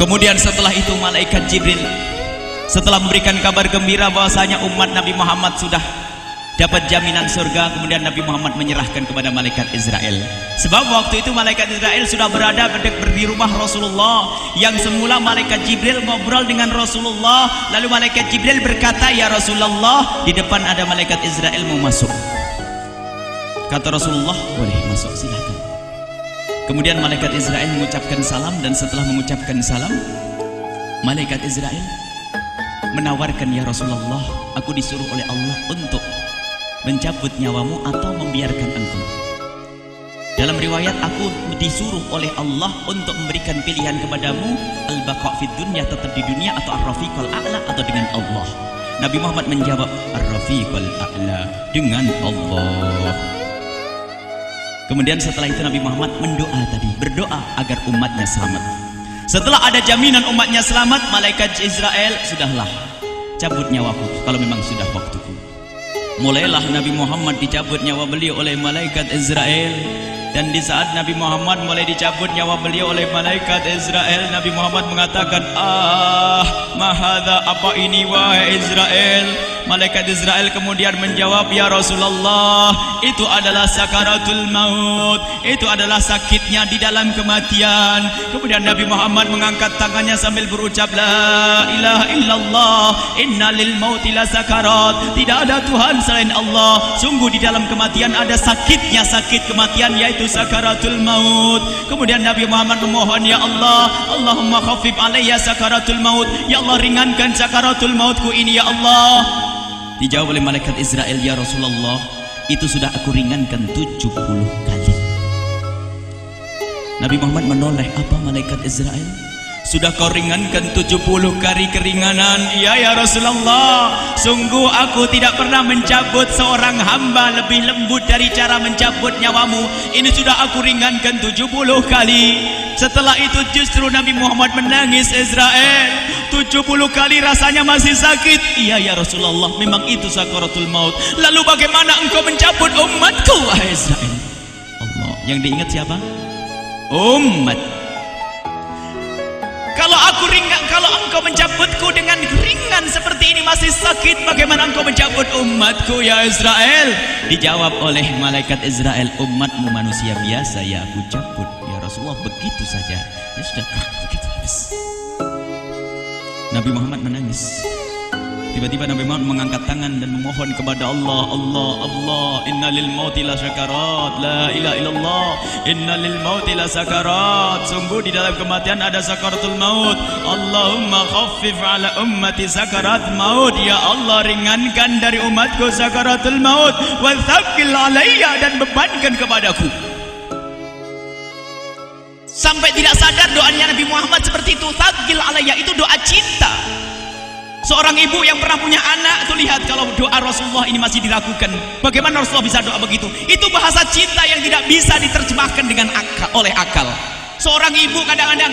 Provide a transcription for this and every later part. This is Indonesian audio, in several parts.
Kemudian setelah itu malaikat Jibril setelah memberikan kabar gembira bahwasanya umat Nabi Muhammad sudah dapat jaminan surga, kemudian Nabi Muhammad menyerahkan kepada malaikat Israel. Sebab waktu itu malaikat Israel sudah berada di rumah Rasulullah. Yang semula malaikat Jibril ngobrol dengan Rasulullah, lalu malaikat Jibril berkata, "Ya Rasulullah, di depan ada malaikat Israel mau masuk." Kata Rasulullah, "Boleh masuk, silakan." Kemudian malaikat Israel mengucapkan salam, dan setelah mengucapkan salam, malaikat Israel menawarkan, "Ya Rasulullah, aku disuruh oleh Allah untuk mencabut nyawamu atau membiarkan engkau." Dalam riwayat, aku disuruh oleh Allah untuk memberikan pilihan kepadamu, al-baqa' fid dunya, tetap di dunia, atau ar-rafiqul a'la, atau dengan Allah. Nabi Muhammad menjawab, ar-rafiqul a'la, dengan Allah. Kemudian setelah itu Nabi Muhammad berdoa agar umatnya selamat. Setelah ada jaminan umatnya selamat, malaikat Israel, "Sudahlah, cabut nyawaku kalau memang sudah waktuku." Mulailah Nabi Muhammad dicabut nyawa beliau oleh malaikat Israel. Dan di saat Nabi Muhammad mulai dicabut nyawa beliau oleh malaikat Israel, Nabi Muhammad mengatakan, mahadha, apa ini wahai Israel? Malaikat Israel kemudian menjawab, "Ya Rasulullah, itu adalah sakaratul maut, itu adalah sakitnya di dalam kematian." Kemudian Nabi Muhammad mengangkat tangannya sambil berucap, "La ilaha illallah, inna lil mauti la sakarat." Tidak ada Tuhan selain Allah, sungguh di dalam kematian ada sakitnya, sakit kematian, yaitu sakaratul maut. Kemudian Nabi Muhammad memohon, "Ya Allah, Allahumma khaffif alayya sakaratul maut." Ya Allah, ringankan sakaratul mautku ini ya Allah. Dijawab oleh malaikat Israel, "Ya Rasulullah, itu sudah aku ringankan 70 kali." Nabi Muhammad menoleh, "Apa malaikat Israel? Sudah kau ringankan 70 kali keringanan?" "Iya ya Rasulullah, sungguh aku tidak pernah mencabut seorang hamba lebih lembut dari cara mencabut nyawamu. Ini sudah aku ringankan 70 kali. Setelah itu justru Nabi Muhammad menangis, "Israel, 70 kali rasanya masih sakit." "Iya ya Rasulullah, memang itu sakaratul maut." "Lalu bagaimana engkau mencabut umatku wahai Israel?" Allah, yang diingat siapa? Umat. Kalau engkau mencabutku dengan ringan seperti ini masih sakit, bagaimana engkau mencabut umatku ya Israel? Dijawab oleh malaikat Israel, "Umatmu manusia biasa, ya aku cabut ya Rasulullah, begitu saja." Ya sudah, begitu habis. Nabi Muhammad menangis. Tiba-tiba Nabi Muhammad mengangkat tangan dan memohon kepada Allah, "Allah, Allah, inna lil mauti la sakarat, la ilaha illallah, inna lil mauti la sakarat." Sungguh di dalam kematian ada sakaratul maut. Allahumma khaffif ala ummati sakarat maut. Ya Allah, ringankan dari umatku sakaratul maut, wa tsaqqil alayya, dan bebankan kepadaku. Sampai tidak sadar doanya Nabi Muhammad seperti itu. Tsaqqil alayya itu doa cinta. Seorang ibu yang pernah punya anak, tuh lihat kalau doa Rasulullah ini masih dilakukan. Bagaimana Rasulullah bisa doa begitu? Itu bahasa cinta yang tidak bisa diterjemahkan dengan oleh akal. Seorang ibu kadang-kadang,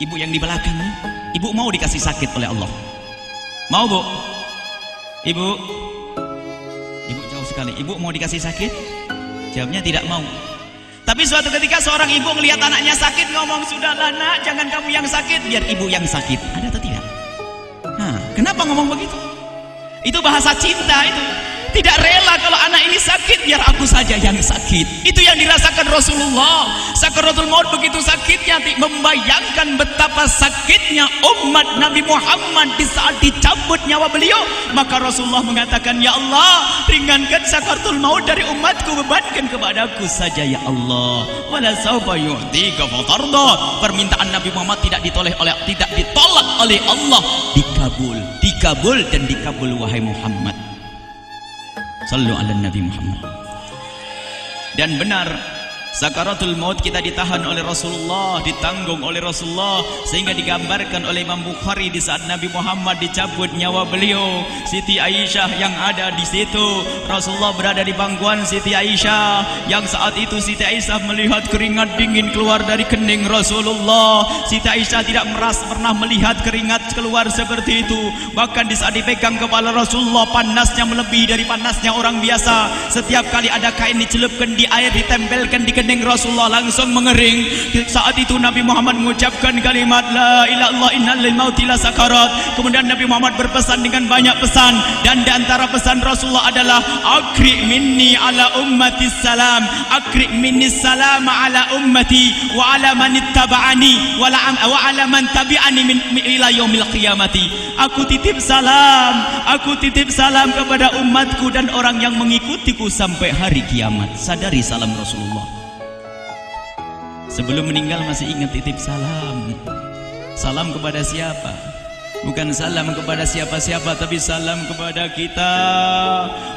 ibu yang di belakang nih, ibu mau dikasih sakit oleh Allah? Mau bu? Ibu jauh sekali. Ibu mau dikasih sakit? Jawabnya tidak mau. Tapi suatu ketika seorang ibu melihat anaknya sakit, ngomong, "Sudahlah nak, jangan kamu yang sakit, biar ibu yang sakit." Ada atau tidak? Kenapa ngomong begitu? Itu bahasa cinta itu. Tidak rela kalau anak ini sakit, biar aku saja yang sakit. Itu yang dirasakan Rasulullah. Sakaratul maut begitu sakitnya, membayangkan betapa sakitnya umat Nabi Muhammad di saat dicabut nyawa beliau. Maka Rasulullah mengatakan, "Ya Allah, ringankan sakaratul maut dari umatku, bebankan kepadaku saja ya Allah. Wala sawfa yu'tika fatarda." Permintaan Nabi Muhammad tidak ditolak oleh Allah, dikabul dan dikabul wahai Muhammad. Sallu ala Nabi Muhammad. Dan benar, sakaratul maut kita ditahan oleh Rasulullah, ditanggung oleh Rasulullah, sehingga digambarkan oleh Imam Bukhari di saat Nabi Muhammad dicabut nyawa beliau, Siti Aisyah yang ada di situ. Rasulullah berada di pangkuan Siti Aisyah, yang saat itu Siti Aisyah melihat keringat dingin keluar dari kening Rasulullah. Siti Aisyah tidak pernah melihat keringat keluar seperti itu. Bahkan di saat dipegang kepala Rasulullah, panasnya melebihi dari panasnya orang biasa. Setiap kali ada kain dicelupkan di air, ditempelkan di kening Rasulullah langsung mengering. Saat itu Nabi Muhammad mengucapkan kalimat la ilaha illallah innal lil mauti la sakarat. Kemudian Nabi Muhammad berpesan dengan banyak pesan, dan di antara pesan Rasulullah adalah akri minni ala ummati salam, akri minni salam ala ummati wa ala man ittaba'ani wa ala man tabi'ani min ila yaumil qiyamati. Aku titip salam kepada umatku dan orang yang mengikutiku sampai hari kiamat. Sadari salam Rasulullah. Sebelum meninggal masih ingat titip salam. Salam kepada siapa? Bukan salam kepada siapa-siapa, tapi salam kepada kita.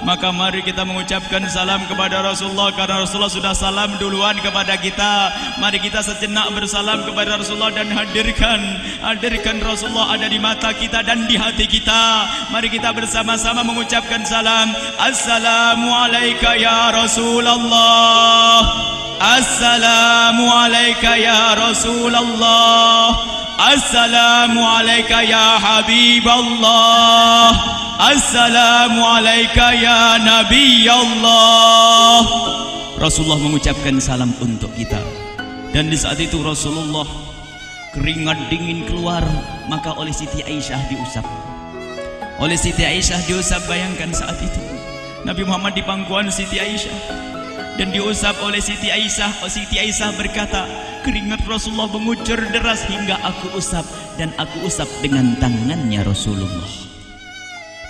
Maka mari kita mengucapkan salam kepada Rasulullah, karena Rasulullah sudah salam duluan kepada kita. Mari kita sejenak bersalam kepada Rasulullah dan hadirkan Rasulullah ada di mata kita dan di hati kita. Mari kita bersama-sama mengucapkan salam. Assalamualaikum ya Rasulullah. Assalamualaikum ya Rasulullah. Assalamualaikum ya Habiballah. Assalamualaikum ya Nabi Allah. Rasulullah mengucapkan salam untuk kita. Dan di saat itu Rasulullah keringat dingin keluar, maka oleh Siti Aisyah diusap. Oleh Siti Aisyah diusap, bayangkan saat itu Nabi Muhammad di pangkuan Siti Aisyah dan diusap oleh Siti Aisyah. Siti Aisyah berkata, keringat Rasulullah mengucur deras hingga aku usap, dan aku usap dengan tangannya Rasulullah.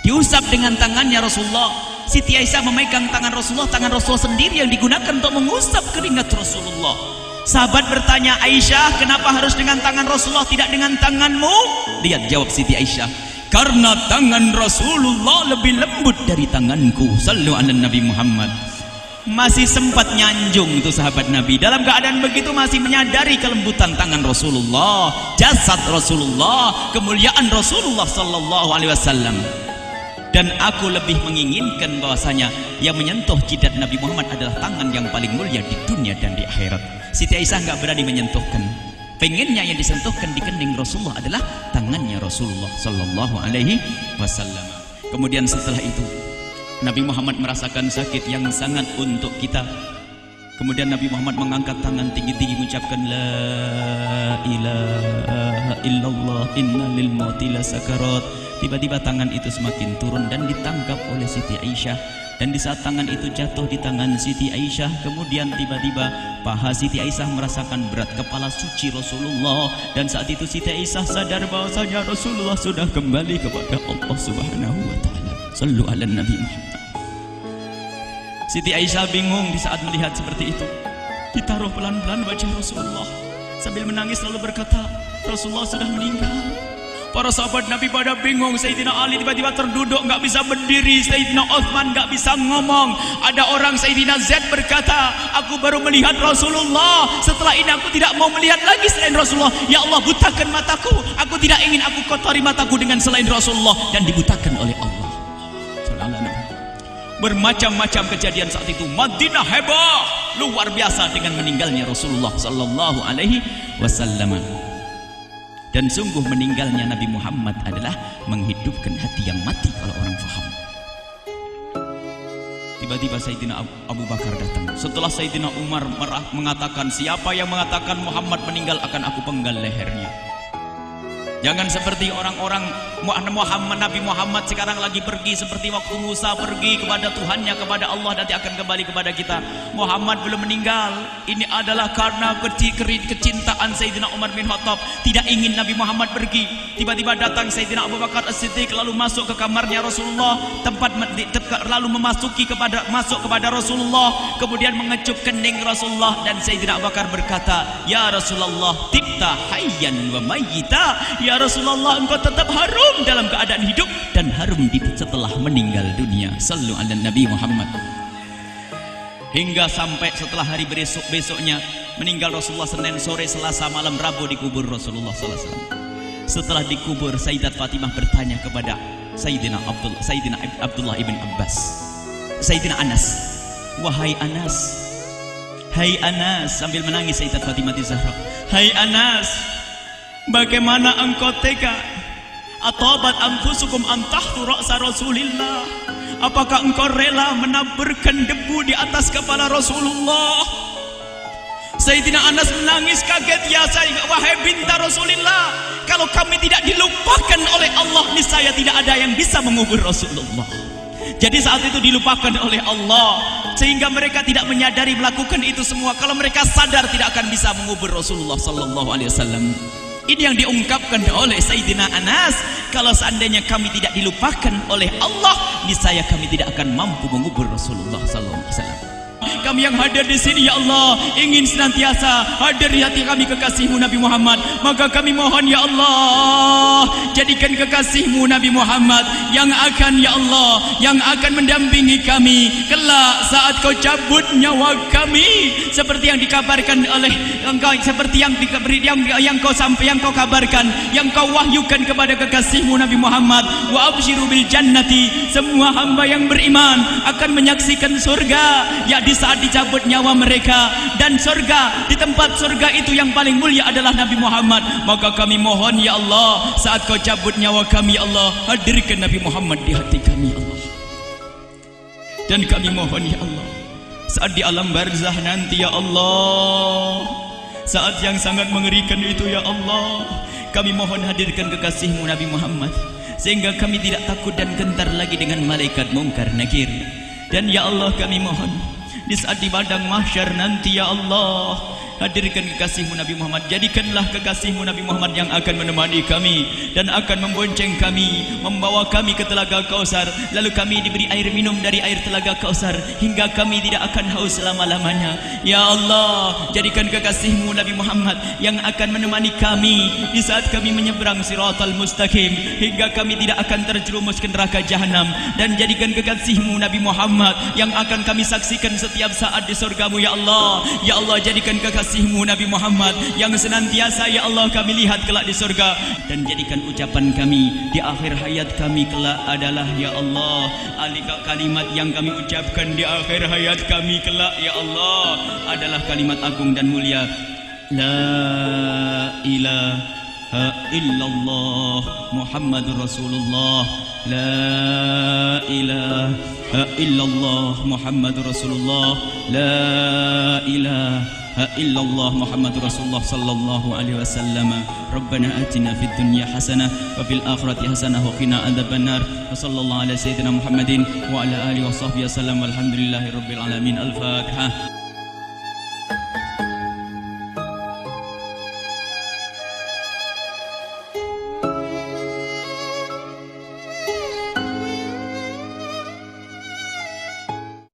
Diusap dengan tangannya Rasulullah. Siti Aisyah memegang tangan Rasulullah sendiri yang digunakan untuk mengusap keringat Rasulullah. Sahabat bertanya, Aisyah, kenapa harus dengan tangan Rasulullah tidak dengan tanganmu? Lihat jawab Siti Aisyah, karena tangan Rasulullah lebih lembut dari tanganku. Sallu ala Nabi Muhammad. Masih sempat nyanjung itu sahabat Nabi. Dalam keadaan begitu masih menyadari kelembutan tangan Rasulullah, jasad Rasulullah, kemuliaan Rasulullah sallallahu alaihi wasallam. Dan aku lebih menginginkan bahwasanya yang menyentuh jidat Nabi Muhammad adalah tangan yang paling mulia di dunia dan di akhirat. Siti Aisyah enggak berani menyentuhkan. Pengennya yang disentuhkan di kening Rasulullah adalah tangannya Rasulullah sallallahu alaihi wasallam. Kemudian setelah itu Nabi Muhammad merasakan sakit yang sangat untuk kita. Kemudian Nabi Muhammad mengangkat tangan tinggi-tinggi mengucapkan la ilaha illallah inna lil mauti la sakarat. Tiba-tiba tangan itu semakin turun dan ditangkap oleh Siti Aisyah. Dan di saat tangan itu jatuh di tangan Siti Aisyah, kemudian tiba-tiba paha Siti Aisyah merasakan berat kepala suci Rasulullah. Dan saat itu Siti Aisyah sadar bahwasanya Rasulullah sudah kembali kepada Allah Subhanahu wa taala. Sallu ala Nabi Muhammad. Siti Aisyah bingung di saat melihat seperti itu. Ditaruh pelan-pelan wajah Rasulullah sambil menangis lalu berkata, Rasulullah sudah meninggal. Para sahabat Nabi pada bingung. Sayyidina Ali tiba-tiba terduduk, nggak bisa berdiri. Sayyidina Utsman nggak bisa ngomong. Ada orang Sayyidina Zaid berkata, aku baru melihat Rasulullah. Setelah ini aku tidak mau melihat lagi selain Rasulullah. Ya Allah, butakan mataku. Aku tidak ingin aku kotori mataku dengan selain Rasulullah. Dan dibutakan oleh Allah. Bermacam-macam kejadian saat itu. Madinah heboh luar biasa dengan meninggalnya Rasulullah sallallahu alaihi wasallam. Dan sungguh meninggalnya Nabi Muhammad adalah menghidupkan hati yang mati kalau orang faham. Tiba-tiba Sayyidina Abu Bakar datang. Setelah Sayyidina Umar mengatakan, siapa yang mengatakan Muhammad meninggal akan aku penggal lehernya. Jangan seperti orang-orang Nabi Muhammad sekarang lagi pergi seperti waktu Musa pergi kepada Tuhannya, kepada Allah, nanti akan kembali kepada kita. Muhammad belum meninggal. Ini adalah karena kecintaan Sayyidina Umar bin Khattab, tidak ingin Nabi Muhammad pergi. Tiba-tiba datang Sayyidina Abu Bakar As-Siddiq lalu masuk ke kamarnya Rasulullah, lalu masuk kepada Rasulullah, kemudian mengecup kening Rasulullah. Dan Sayyidina Abu Bakar berkata, ya Rasulullah, tibta hayyan wa mayyita. Ya Rasulullah, engkau tetap harum dalam keadaan hidup dan harum setelah meninggal dunia. Sallu ala Nabi Muhammad. Hingga sampai setelah hari besoknya meninggal Rasulullah, Senin sore, Selasa malam, Rabu dikubur Rasulullah sallallahu alaihi wasallam. Setelah dikubur, Sayyidat Fatimah bertanya kepada Sayyidina Abdullah ibn Abbas, Sayyidina Anas, wahai Anas, hai Anas, sambil menangis Sayyidat Fatimah Zahra, hai Anas, bagaimana engkau tega? Atabat anfusukum antahtu ra'sa Rasulillah. Apakah engkau rela menaburkan debu di atas kepala Rasulullah? Sayyidina Anas menangis kaget, ya wahai binta Rasulillah, kalau kami tidak dilupakan oleh Allah, niscaya tidak ada yang bisa mengubur Rasulullah. Jadi saat itu dilupakan oleh Allah, sehingga mereka tidak menyadari melakukan itu semua. Kalau mereka sadar, tidak akan bisa mengubur Rasulullah sallallahu alaihi wasallam. Ini yang diungkapkan oleh Sayyidina Anas, kalau seandainya kami tidak dilupakan oleh Allah, niscaya kami tidak akan mampu mengubur Rasulullah sallallahu alaihi wasallam. Kami yang hadir di sini, ya Allah, ingin senantiasa hadir di hati kami kekasih-Mu Nabi Muhammad. Maka kami mohon, ya Allah, jadikan kekasih-Mu Nabi Muhammad yang akan, ya Allah, yang akan mendampingi kami kelak saat Kau cabut nyawa kami, seperti yang dikabarkan oleh Engkau, seperti yang Kau kabarkan, yang Kau wahyukan kepada kekasih-Mu Nabi Muhammad. Wa absyiru bil jannati, semua hamba yang beriman akan menyaksikan surga, ya di saat dicabut nyawa mereka, dan surga, di tempat surga itu yang paling mulia adalah Nabi Muhammad. Maka kami mohon, ya Allah, saat Kau cabut nyawa kami, ya Allah, hadirkan Nabi Muhammad di hati kami, ya Allah. Dan kami mohon, ya Allah, saat di alam barzah nanti, ya Allah, saat yang sangat mengerikan itu, ya Allah, kami mohon hadirkan kekasih-Mu Nabi Muhammad, sehingga kami tidak takut dan gentar lagi dengan malaikat mungkar nakir. Dan ya Allah, kami mohon di saat di padang mahsyar nanti, ya Allah, hadirkan kekasih-Mu Nabi Muhammad. Jadikanlah kekasih-Mu Nabi Muhammad yang akan menemani kami dan akan membonceng kami, membawa kami ke telaga Kausar. Lalu kami diberi air minum dari air telaga Kausar hingga kami tidak akan haus selama-lamanya. Ya Allah, jadikan kekasih-Mu Nabi Muhammad yang akan menemani kami di saat kami menyeberang Siratal Mustaqim hingga kami tidak akan terjerumus ke neraka Jahanam. Dan jadikan kekasih-Mu Nabi Muhammad yang akan kami saksikan setiap saat di surga-Mu, ya Allah. Ya Allah, jadikan kekasih-Mu Nabi Muhammad yang senantiasa, ya Allah, kami lihat kelak di surga. Dan jadikan ucapan kami di akhir hayat kami kelak adalah, ya Allah, kalimat yang kami ucapkan di akhir hayat kami kelak, ya Allah, adalah kalimat agung dan mulia, la ilaha illallah Muhammadur Rasulullah. La ilaha illallah Muhammadur Rasulullah. La ilaha illallah Muhammadur Rasulullah sallallahu alaihi wasallam. Rabbana atina fid dunya hasanah wa fil akhirati hasanah wa qina adzabannar. Wa sallallahu ala sayyidina Muhammadin wa ala alihi wa sahbihi wasallam. Walhamdulillahi rabbil alamin. Al-Fatihah.